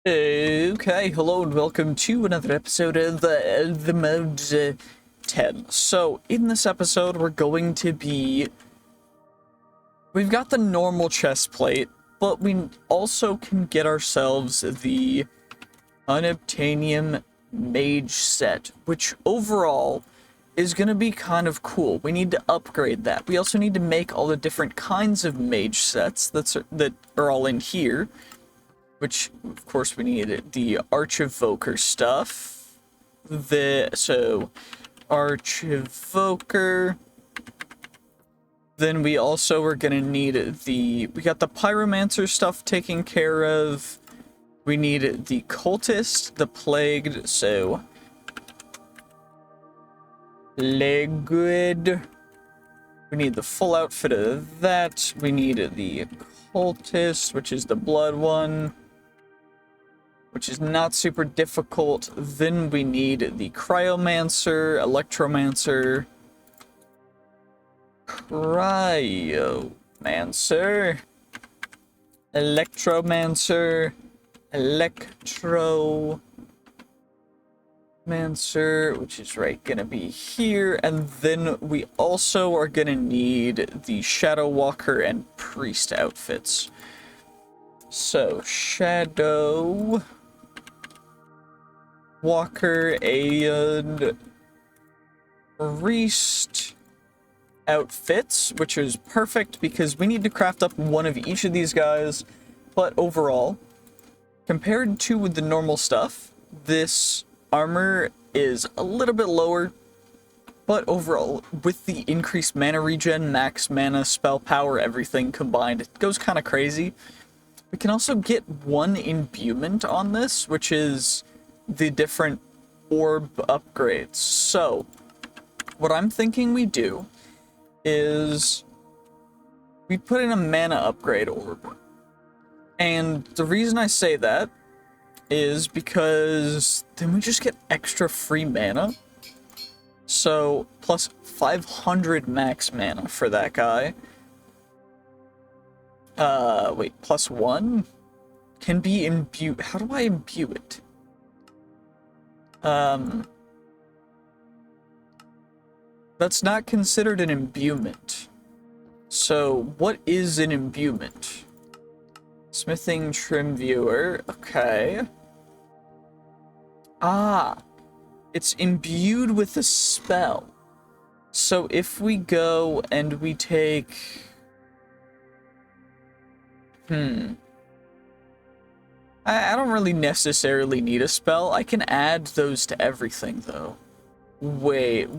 Okay, hello and welcome to another episode of the mode 10. So, in this episode, we've got the normal chest plate, but we also can get ourselves the unobtainium mage set, which overall is going to be kind of cool. We need to upgrade that. We also need to make all the different kinds of mage sets that are all in here. Which, of course, we need the Archivoker stuff. So, Archivoker. Then we also are gonna need we got the Pyromancer stuff taken care of. We need the Cultist, the Plagued, so... Plagued. We need the full outfit of that. We need the Cultist, which is the Blood one, which is not super difficult. Then we need the Cryomancer, Electromancer, Electromancer, which is gonna be here, and then we also are gonna need the Shadow Walker and Priest outfits. So, Shadow Walker and Priest outfits, which is perfect because we need to craft up one of each of these guys. But overall, compared to with the normal stuff, this armor is a little bit lower. But overall, with the increased mana regen, max mana, spell power, everything combined, it goes kind of crazy. We can also get one imbuement on this, which is the different orb upgrades. So, what I'm thinking we do is we put in a mana upgrade orb. And the reason I say that is because then we just get extra free mana. So, plus 500 max mana for that guy. Wait, plus 1? Can be imbued. How do I imbue it? That's not considered an imbuement. So, what is an imbuement? Smithing trim viewer. Okay. Ah. It's imbued with a spell. So, if we go and we take... I don't really necessarily need a spell. I can add those to everything, though. Wait.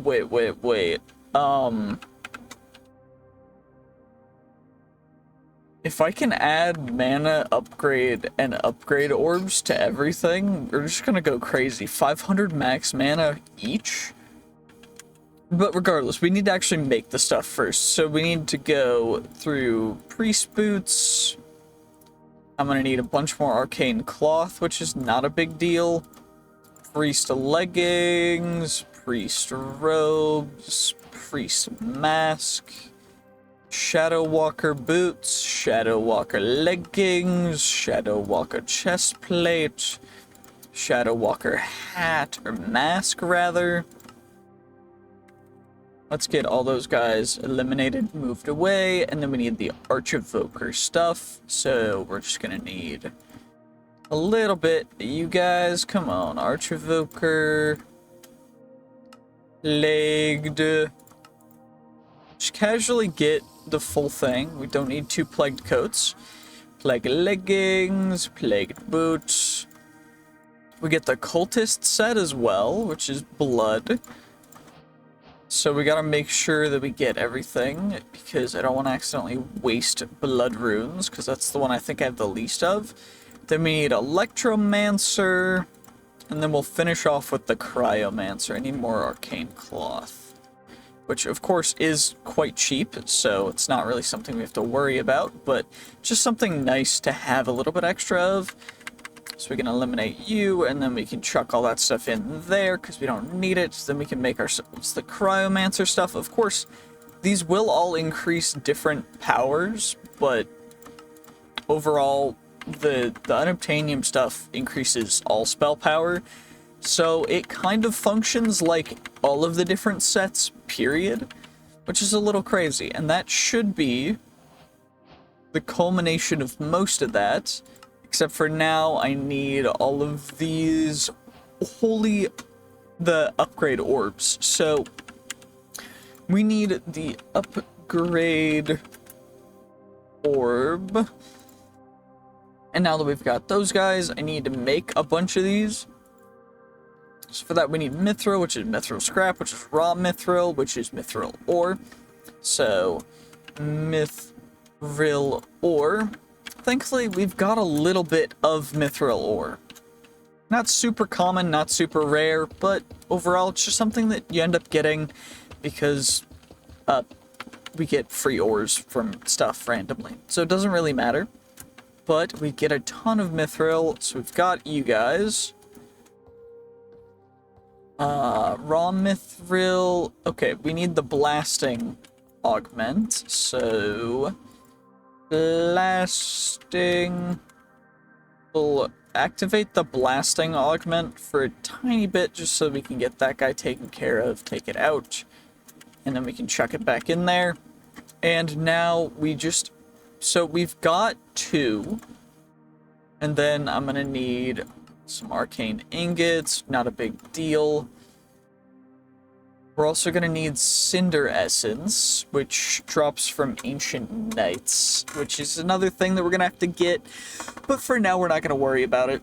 If I can add mana upgrade and upgrade orbs to everything, we're just gonna go crazy. 500 max mana each? But regardless, we need to actually make the stuff first. So we need to go through Priest Boots. I'm gonna need a bunch more arcane cloth, which is not a big deal. Priest leggings, priest robes, priest mask, Shadow Walker boots, Shadow Walker leggings, Shadow Walker chest plate, Shadow Walker hat, or mask rather. Let's get all those guys eliminated, moved away, and then we need the Archivoker stuff. So we're just gonna need a little bit. You guys, come on, Archivoker, legged. Just casually get the full thing. We don't need 2 plagued coats. Plagued leggings, plagued boots. We get the cultist set as well, which is blood. So we gotta make sure that we get everything, because I don't want to accidentally waste blood runes, because that's the one I think I have the least of. Then we need Electromancer, and then we'll finish off with the Cryomancer. I need more arcane cloth, which of course is quite cheap, so it's not really something we have to worry about, but just something nice to have a little bit extra of. So we can eliminate you, and then we can chuck all that stuff in there, because we don't need it. Then we can make ourselves the Cryomancer stuff. Of course, these will all increase different powers, but overall, the unobtainium stuff increases all spell power, so it kind of functions like all of the different sets, period, which is a little crazy, and that should be the culmination of most of that, except for now I need all of these the upgrade orbs. So we need the upgrade orb, and now that we've got those guys, I need to make a bunch of these. So for that we need mithril, which is mithril scrap, which is raw mithril, which is mithril ore. So mithril ore. Thankfully we've got a little bit of mithril ore. Not super common, not super rare, but overall it's just something that you end up getting because we get free ores from stuff randomly. So it doesn't really matter. But we get a ton of mithril, so we've got you guys. Raw mithril. Okay, we need the blasting augment, so blasting. We'll activate the blasting augment for a tiny bit just so we can get that guy taken care of, take it out, and then we can chuck it back in there. And now we just, so we've got 2, and then I'm gonna need some arcane ingots, not a big deal. We're also gonna need cinder essence, which drops from ancient knights, which is another thing that we're gonna have to get, but for now we're not gonna worry about it.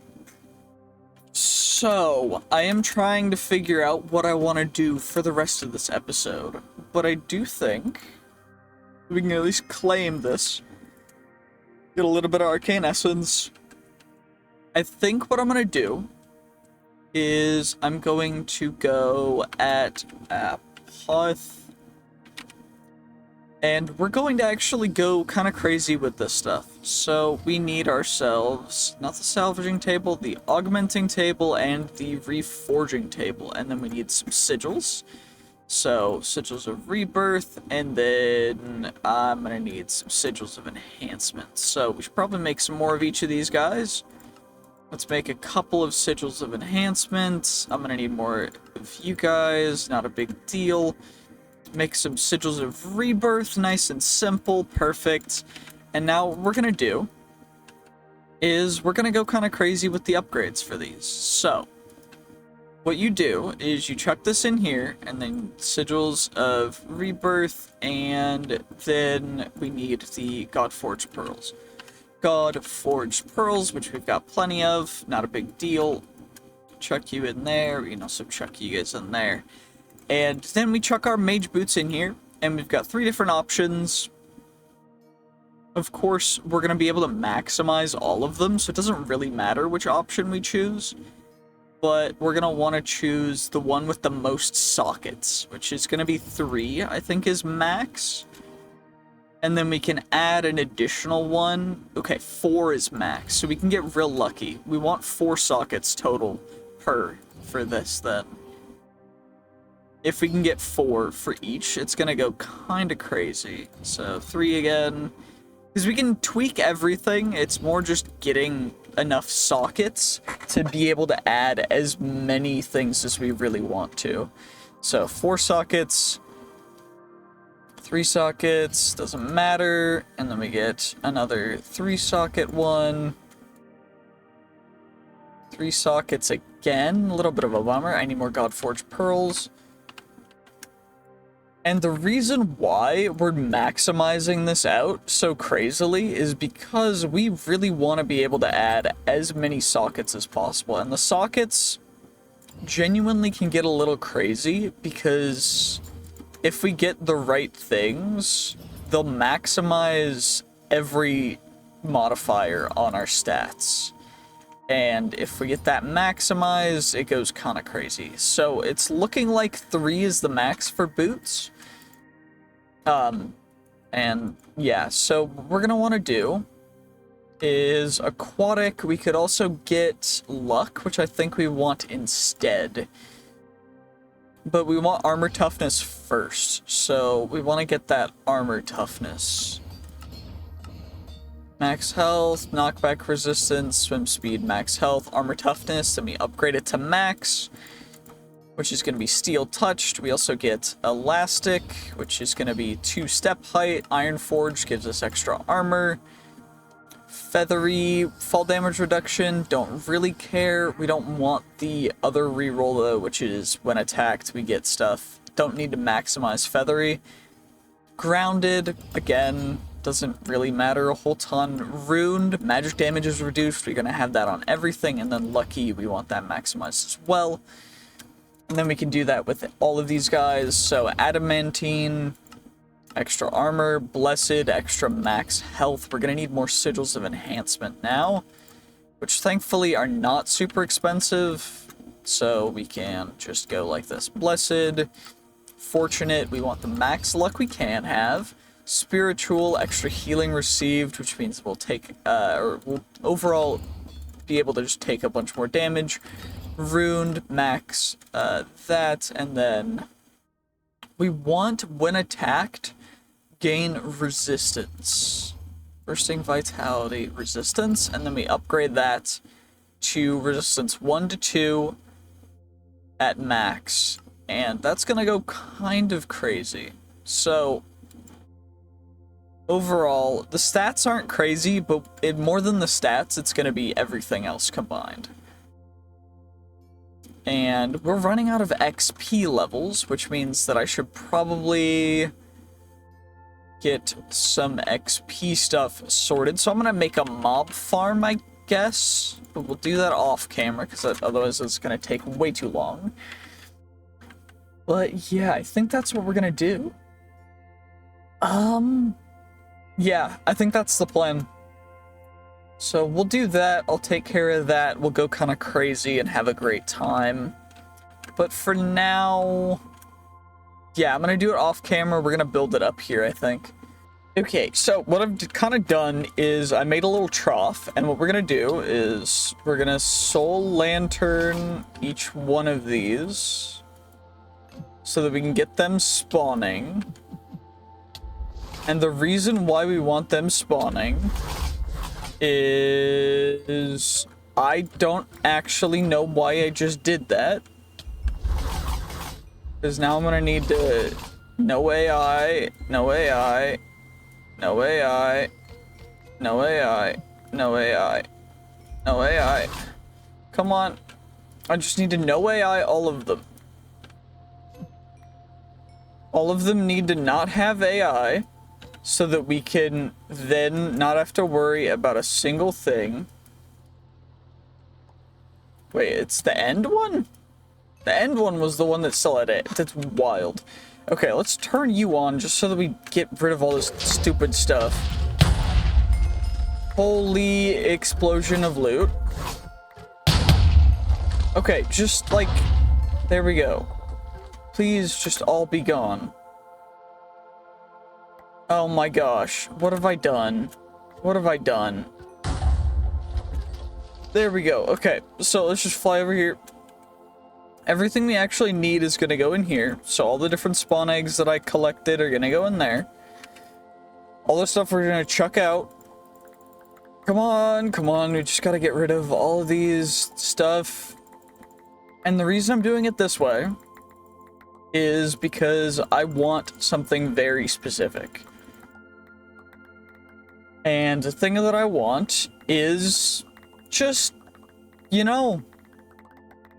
So, I am trying to figure out what I want to do for the rest of this episode, but I do think we can at least claim this. Get a little bit of arcane essence. I think what I'm gonna do is I'm going to go at Apoth, and we're going to actually go kind of crazy with this stuff. So we need ourselves, not the salvaging table, the augmenting table, and the reforging table, and then we need some sigils. So, sigils of rebirth, and then I'm gonna need some sigils of enhancement. So, we should probably make some more of each of these guys. Let's make a couple of sigils of enhancement. I'm gonna need more of you guys, not a big deal. Make some sigils of rebirth, nice and simple, perfect. And now what we're gonna do is we're gonna go kind of crazy with the upgrades for these. So, what you do is you chuck this in here, and then sigils of rebirth, and then we need the Godforged pearls. Godforged pearls, which we've got plenty of, not a big deal. Chuck you in there, we can also chuck you guys in there. And then we chuck our mage boots in here, and we've got 3 different options. Of course, we're going to be able to maximize all of them, so it doesn't really matter which option we choose. But we're going to want to choose the one with the most sockets, which is going to be 3, I think is max. And then we can add an additional one. Okay, 4 is max, so we can get real lucky. We want 4 sockets total for this then. If we can get 4 for each, it's going to go kind of crazy. So 3 again. Because we can tweak everything, it's more just getting enough sockets to be able to add as many things as we really want to. So 4 sockets, 3 sockets, doesn't matter, and then we get another 3 socket one, 3 sockets again, a little bit of a bummer. I need more Godforged pearls. And the reason why we're maximizing this out so crazily is because we really want to be able to add as many sockets as possible. And the sockets genuinely can get a little crazy because if we get the right things, they'll maximize every modifier on our stats. And if we get that maximized, it goes kind of crazy. So it's looking like 3 is the max for boots. And yeah, so what we're going to want to do is aquatic. We could also get luck, which I think we want instead. But we want armor toughness first. So we want to get that armor toughness. Max health, knockback resistance, swim speed, max health, armor toughness. Then we upgrade it to max, which is going to be steel touched. We also get elastic, which is going to be 2-step height. Iron forge gives us extra armor. Feathery, fall damage reduction, don't really care. We don't want the other reroll though, which is when attacked we get stuff. Don't need to maximize feathery. Grounded, again, doesn't really matter a whole ton. Ruined, magic damage is reduced. We're going to have that on everything. And then lucky, we want that maximized as well. And then we can do that with all of these guys. So adamantine, extra armor, blessed, extra max health. We're going to need more sigils of enhancement now, which thankfully are not super expensive. So we can just go like this. Blessed, fortunate, we want the max luck we can have. Spiritual, extra healing received, which means we'll take, or we'll overall be able to just take a bunch more damage. Ruined, max, that, and then we want, when attacked, gain resistance. Bursting vitality, resistance, and then we upgrade that to resistance 1 to 2 at max. And that's gonna go kind of crazy. So overall, the stats aren't crazy, but more than the stats, it's gonna be everything else combined. And we're running out of XP levels, which means that I should probably get some XP stuff sorted. So I'm gonna make a mob farm, I guess, but we'll do that off camera because otherwise it's gonna take way too long. But yeah, I think that's what we're gonna do. Yeah, I think that's the plan. So we'll do that, I'll take care of that, we'll go kind of crazy and have a great time. But for now, yeah, I'm gonna do it off camera, we're gonna build it up here, I think. Okay, so what I've kind of done is I made a little trough, and what we're gonna do is we're gonna soul lantern each one of these so that we can get them spawning. And the reason why we want them spawning is I don't actually know why I just did that. Because now I'm gonna need to... No AI, no AI, no AI, no AI, no AI, no AI. Come on. I just need to no AI all of them. All of them need to not have AI, so that we can then not have to worry about a single thing. Wait, it's the end one? The end one was the one that still had it. That's wild. Okay, let's turn you on just so that we get rid of all this stupid stuff. Holy explosion of loot. Okay, just like, there we go. Please just all be gone. Oh my gosh, what have I done? What have I done? There we go. Okay, so let's just fly over here. Everything we actually need is gonna go in here. So all the different spawn eggs that I collected are gonna go in there. All the stuff we're gonna chuck out. Come on, come on, we just gotta get rid of all of these stuff. And the reason I'm doing it this way is because I want something very specific. And the thing that I want is just, you know,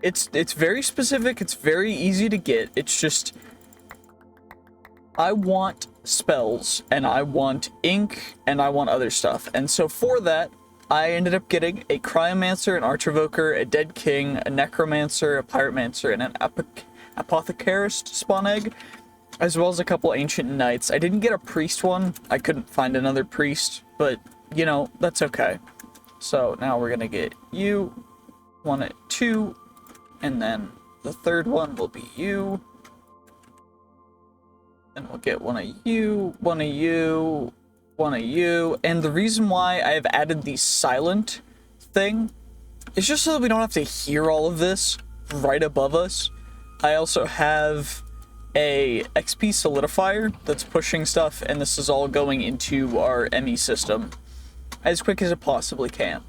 it's very specific, it's very easy to get. It's just, I want spells, and I want ink, and I want other stuff. And so for that, I ended up getting a Cryomancer, an Archevoker, a Dead King, a Necromancer, a Pyromancer, and an Apothecarist spawn egg, as well as a couple Ancient Knights. I didn't get a Priest one. I couldn't find another Priest, but, you know, that's okay. So now we're gonna get you, 1 at 2, and then the third one will be you. And we'll get 1 of you, 1 of you, 1 of you. And the reason why I have added the silent thing is just so that we don't have to hear all of this right above us. I also have a XP solidifier that's pushing stuff, and this is all going into our ME system. as quick as it possibly can.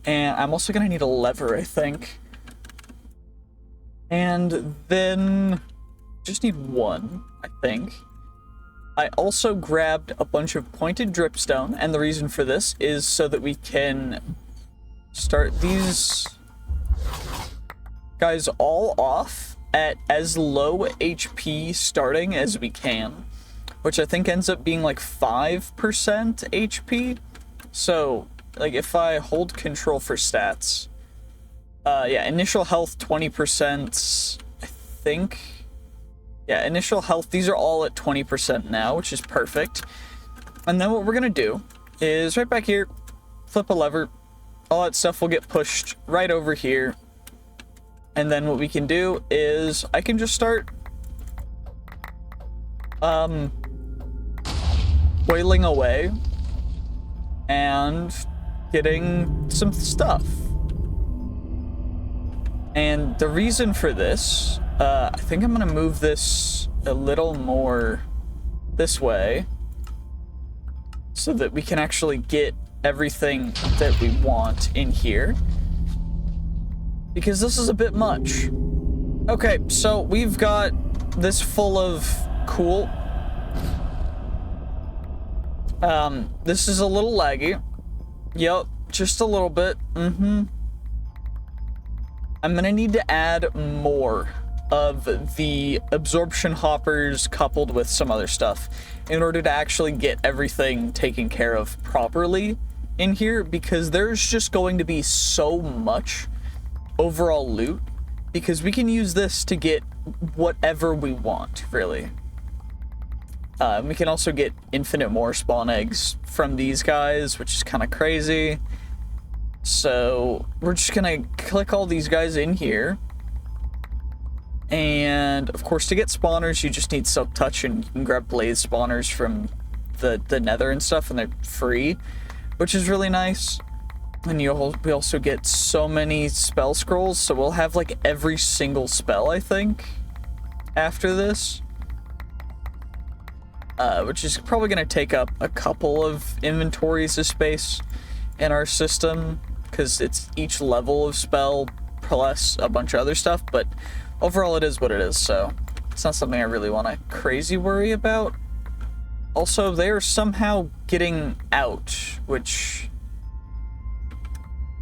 And I'm also going to need a lever, I think. And then just need one, I think. I also grabbed a bunch of pointed dripstone, and the reason for this is so that we can start these guys all off at as low HP starting as we can, which I think ends up being like 5% HP. So, like, if I hold control for stats, yeah, initial health 20%, I think. Yeah, initial health, these are all at 20% now, which is perfect. And then what we're gonna do is right back here, flip a lever, all that stuff will get pushed right over here. And then what we can do is I can just start boiling away and getting some stuff. And the reason for this, I think I'm gonna move this a little more this way so that we can actually get everything that we want in here, because this is a bit much. Okay, so we've got this full of cool. This is a little laggy. Yep, just a little bit. I'm gonna need to add more of the absorption hoppers coupled with some other stuff in order to actually get everything taken care of properly in here, because there's just going to be so much overall loot, because we can use this to get whatever we want, really. We can also get infinite more spawn eggs from these guys, which is kind of crazy. So we're just gonna click all these guys in here. And of course, to get spawners, you just need Silk Touch, and you can grab blaze spawners from the nether and stuff, and they're free, which is really nice. And we also get so many spell scrolls, so we'll have like every single spell, I think, after this. Which is probably going to take up a couple of inventories of space in our system, because it's each level of spell plus a bunch of other stuff, but overall it is what it is, so it's not something I really want to crazy worry about. Also, they are somehow getting out, which...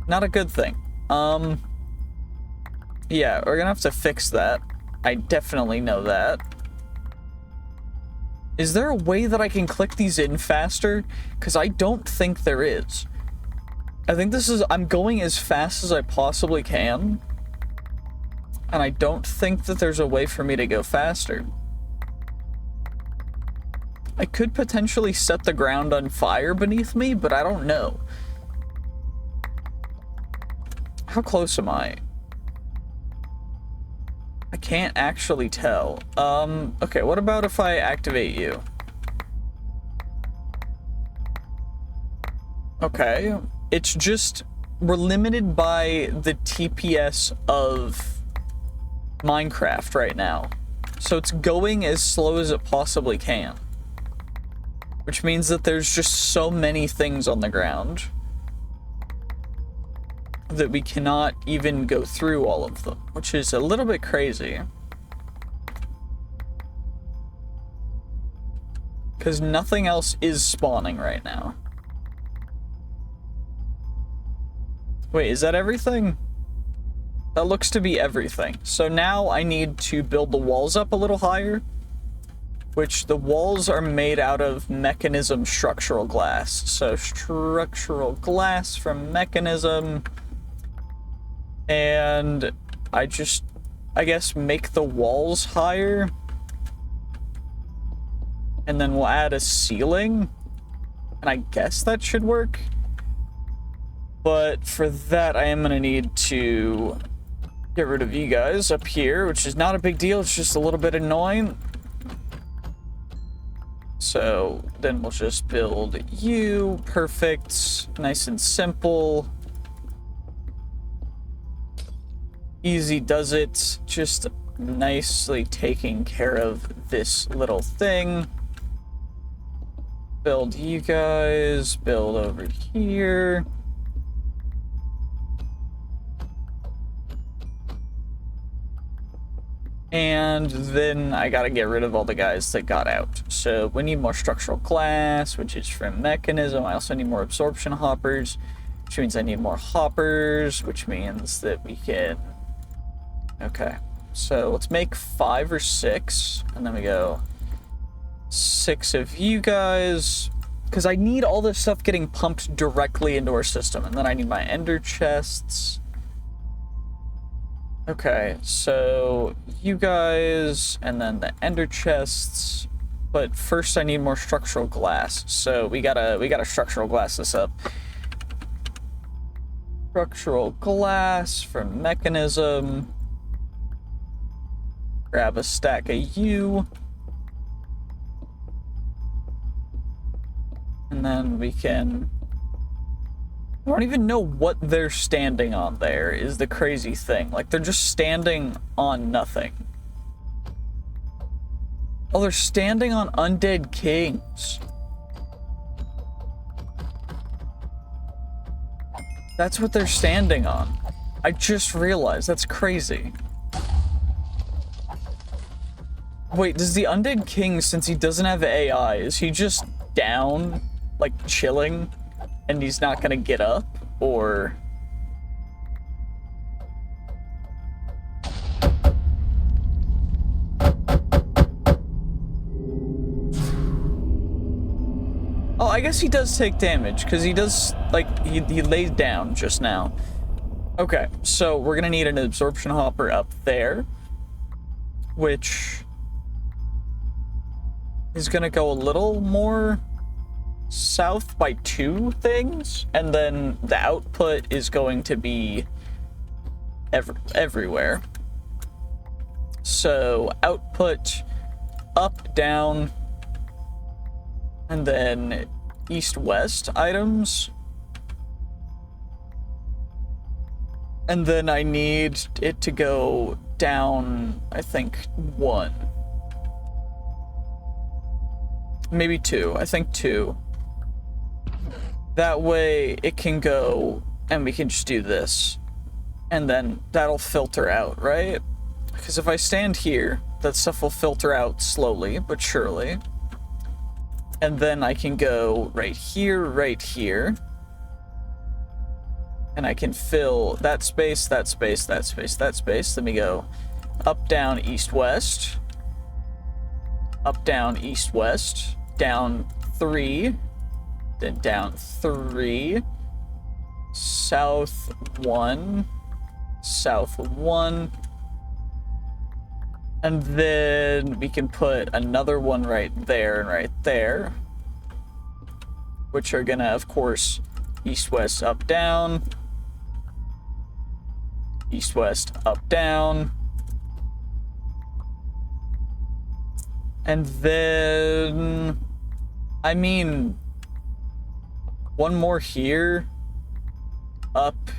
not a good thing. Yeah, we're gonna have to fix that. I definitely know that. Is there a way that I can click these in faster? Because I don't think there is. I think I'm going as fast as I possibly can. And I don't think that there's a way for me to go faster. I could potentially set the ground on fire beneath me, but I don't know. How close am I? I can't actually tell. Okay, what about if I activate you? Okay, it's just, we're limited by the TPS of Minecraft right now. So it's going as slow as it possibly can. Which means that there's just so many things on the ground that we cannot even go through all of them, which is a little bit crazy. Because nothing else is spawning right now. Wait, is that everything? That looks to be everything. So now I need to build the walls up a little higher, which the walls are made out of mechanism structural glass. So structural glass from mechanism. And I guess, make the walls higher. And then we'll add a ceiling. And I guess that should work. But for that, I am going to need to get rid of you guys up here, which is not a big deal. It's just a little bit annoying. So then we'll just build you. Perfect. Nice and simple. Easy does it, just nicely taking care of this little thing. Build you guys, build over here. And then I gotta get rid of all the guys that got out. So we need more structural glass, which is from mechanism. I also need more absorption hoppers, which means I need more hoppers, which means that we can... Okay, so let's make 5 or 6, and then we go 6 of you guys, because I need all this stuff getting pumped directly into our system, and then I need my ender chests. Okay, so you guys, and then the ender chests, but first I need more structural glass, so we gotta structural glass this up. Structural glass from mechanism. Grab a stack of you. And then we can... I don't even know what they're standing on there, is the crazy thing. Like, they're just standing on nothing. Oh, they're standing on undead kings. That's what they're standing on. I just realized. That's crazy. Wait, does the undead king, since he doesn't have AI, is he just down, like, chilling? And he's not gonna get up, or... Oh, I guess he does take damage, because he does, like, he laid down just now. Okay, so we're gonna need an absorption hopper up there, which is gonna go a little more south by 2 things, and then the output is going to be everywhere. So output up, down, and then east-west items. And then I need it to go down, I think, 1. Maybe 2. I think 2. That way it can go, and we can just do this. And then that'll filter out, right? Because if I stand here, that stuff will filter out slowly, but surely. And then I can go right here, right here. And I can fill that space, that space, that space, that space. Then we go up, down, east, west. Up, down, east, west. Down 3. Then down 3, south 1, south 1, and then we can put another one right there and right there, which are gonna, of course, east, west, up, down, east, west, up, down, and then, I mean... one more here, up,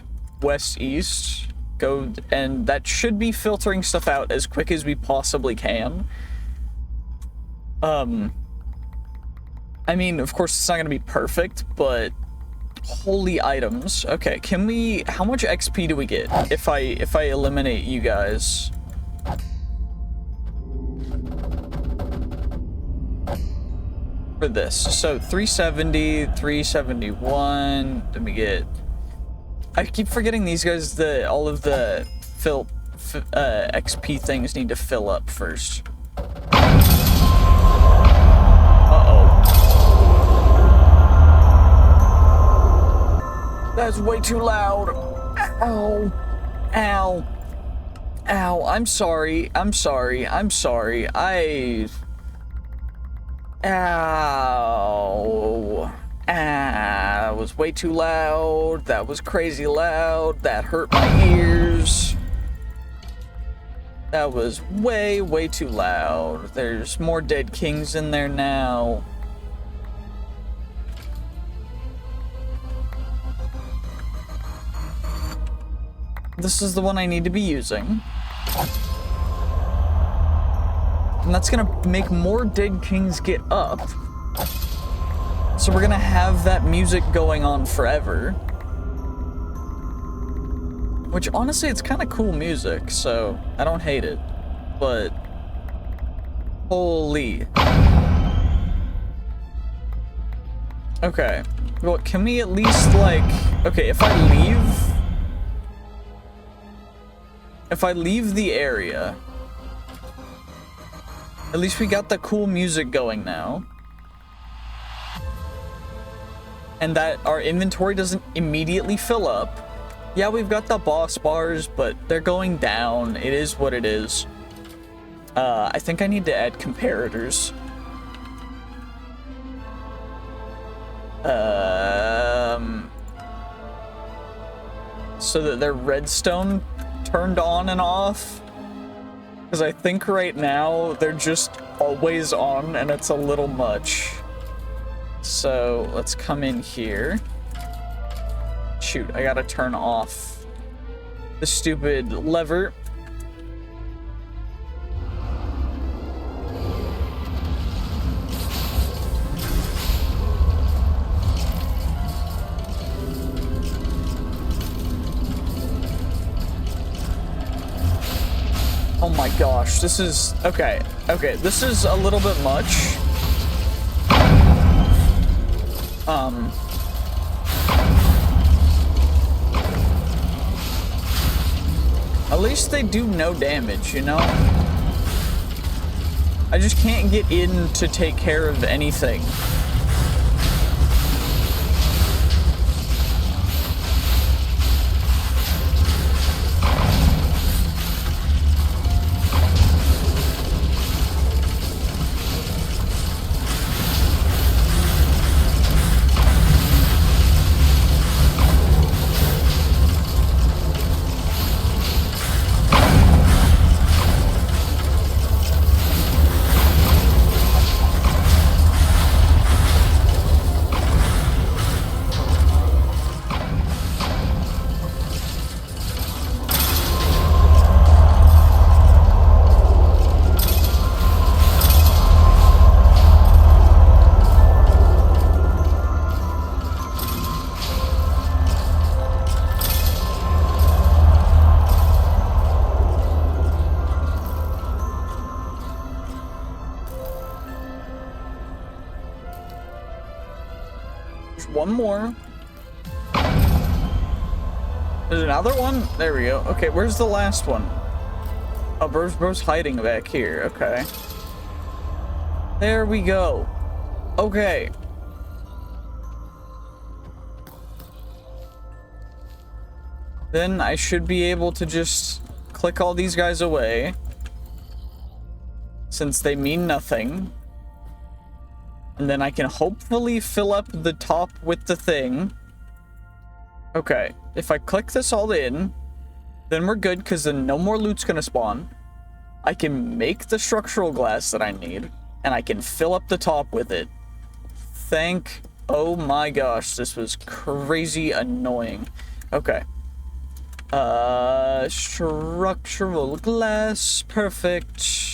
west, east, go, and that should be filtering stuff out as quick as we possibly can. I mean, of course, it's not gonna be perfect, but holy items. Okay, can we, how much XP do we get if I eliminate you guys? For this, so 370, 371. Then we get. I keep forgetting these guys. All of the XP things need to fill up first. That's way too loud. Ow, ow, ow. I'm sorry. I'm sorry. I'm sorry. Ow. That was way too loud. That was crazy loud. That hurt my ears. That was way, way too loud. There's more dead kings in there now. This is the one I need to be using. And that's gonna make more dead kings get up. So we're gonna have that music going on forever. Which, honestly, it's kind of cool music, so I don't hate it. But... holy. Okay. Well, can we at least, like... okay, if I leave the area... at least we got the cool music going now. And that our inventory doesn't immediately fill up. Yeah, we've got the boss bars, but they're going down. It is what it is. I think I need to add comparators. So that they're redstone turned on and off. Because I think right now they're just always on and it's a little much. So let's come in here. Shoot, I gotta turn off the stupid lever. Oh my gosh, this is... okay, this is a little bit much. At least they do no damage, you know? I just can't get in to take care of anything. One more. There's another one? There we go. Okay, where's the last one? Oh, bro's hiding back here. Okay. There we go. Okay. Then I should be able to just click all these guys away. Since they mean nothing. And then I can hopefully fill up the top with the thing. Okay, if I click this all in, then we're good, because then no more loot's gonna spawn. I can make the structural glass that I need, and I can fill up the top with it. Oh my gosh, this was crazy annoying. Okay. Structural glass, perfect.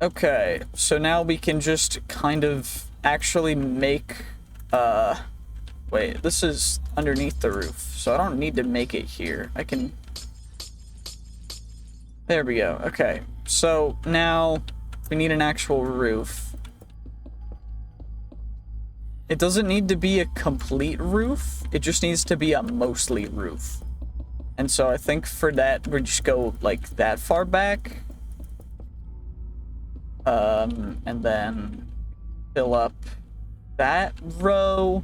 Okay, so now we can just kind of actually make, wait, this is underneath the roof, so I don't need to make it here. I can, there we go. Okay, so now we need an actual roof. It doesn't need to be a complete roof, it just needs to be a mostly roof. And so I think for that, we just go like that far back. And then fill up that row.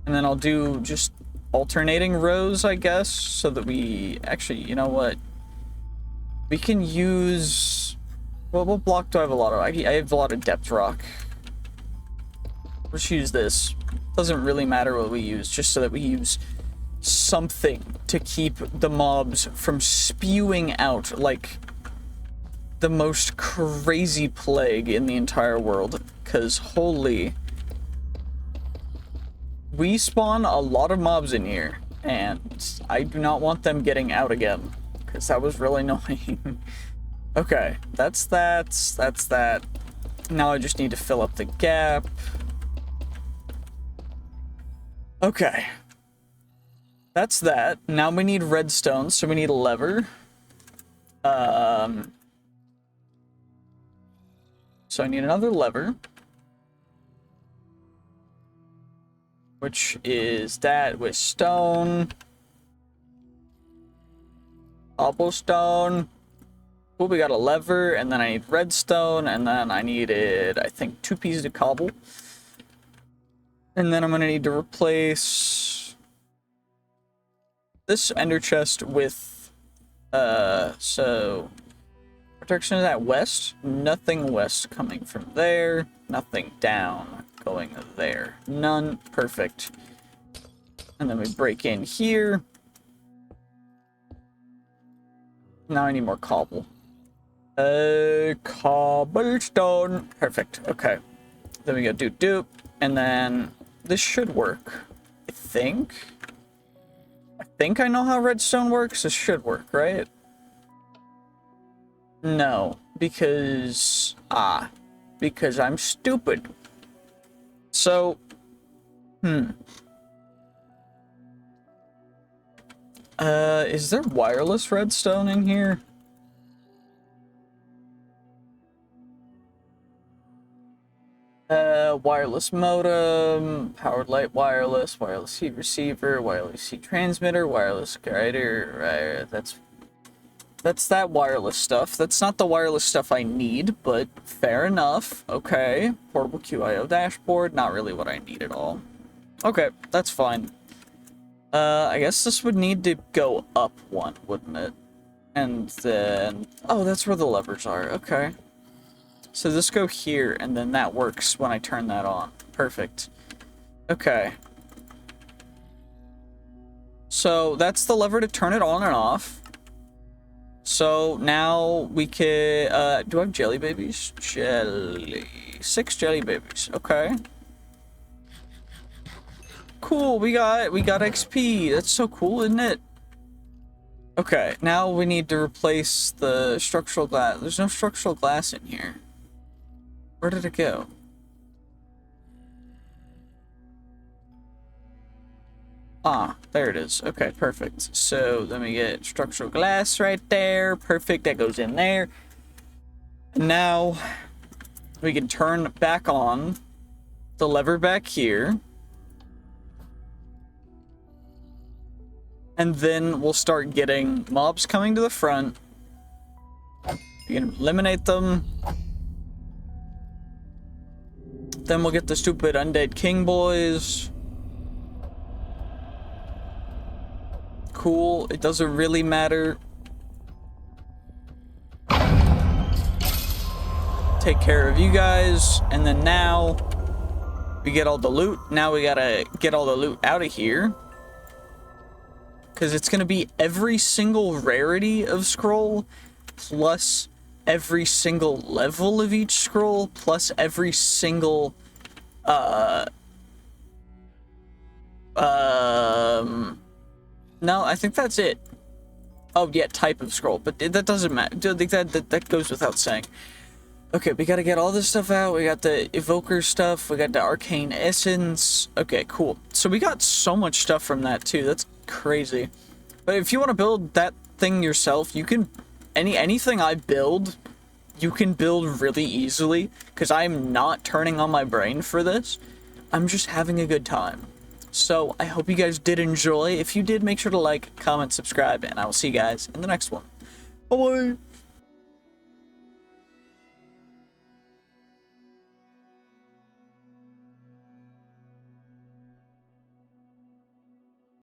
And then I'll do just alternating rows, I guess, so that we actually, you know what? We can use, well, what block do I have a lot of? I have a lot of depth rock. Let's use this. Doesn't really matter what we use, just so that we use something to keep the mobs from spewing out like the most crazy plague in the entire world, because holy, we spawn a lot of mobs in here, and I do not want them getting out again, because that was really annoying. Okay, that's that. Now I just need to fill up the gap. Okay. That's that. Now we need redstone, so we need a lever. So I need another lever. Which is that with stone. Cobblestone. Cool, we got a lever, and then I need redstone, and then I needed, I think, 2 pieces of cobble. And then I'm gonna need to replace this ender chest with, so protection of that west, nothing west coming from there, nothing down going there, none, perfect. And then we break in here. Now I need more cobble. Cobblestone, perfect, okay. Then we go doop, and then this should work, I think. I think I know how redstone works. This should work, right? No, because I'm stupid. So, is there wireless redstone in here? Wireless modem, powered light wireless, wireless heat receiver, wireless heat transmitter, wireless guider, that's that wireless stuff. That's not the wireless stuff I need, but fair enough. Okay. Portable QIO dashboard. Not really what I need at all. Okay, that's fine. I guess this would need to go up one, wouldn't it? And then... oh, that's where the levers are. Okay. So this go here, and then that works when I turn that on. Perfect. Okay. So that's the lever to turn it on and off. So now we can, do I have jelly babies? 6 jelly babies, okay. Cool, we got XP, that's so cool, isn't it? Okay, now we need to replace the structural glass. There's no structural glass in here. Where did it go? Ah, there it is. Okay, perfect. So let me get structural glass right there. Perfect, that goes in there. And now we can turn back on the lever back here. And then we'll start getting mobs coming to the front. We can eliminate them. Then we'll get the stupid undead king boys. Cool, it doesn't really matter. Take care of you guys, and then now we get all the loot. Now we gotta get all the loot out of here, because it's gonna be every single rarity of scroll, plus every single level of each scroll, plus every single no, I think that's it. Oh, yeah, type of scroll, but that doesn't matter. That goes without saying. Okay, we gotta get all this stuff out. We got the evoker stuff. We got the arcane essence. Okay, cool. So we got so much stuff from that too. That's crazy. But if you want to build that thing yourself, you can. Anything I build, you can build really easily, because I'm not turning on my brain for this. I'm just having a good time. So, I hope you guys did enjoy. If you did, make sure to like, comment, subscribe, and I will see you guys in the next one. Bye-bye!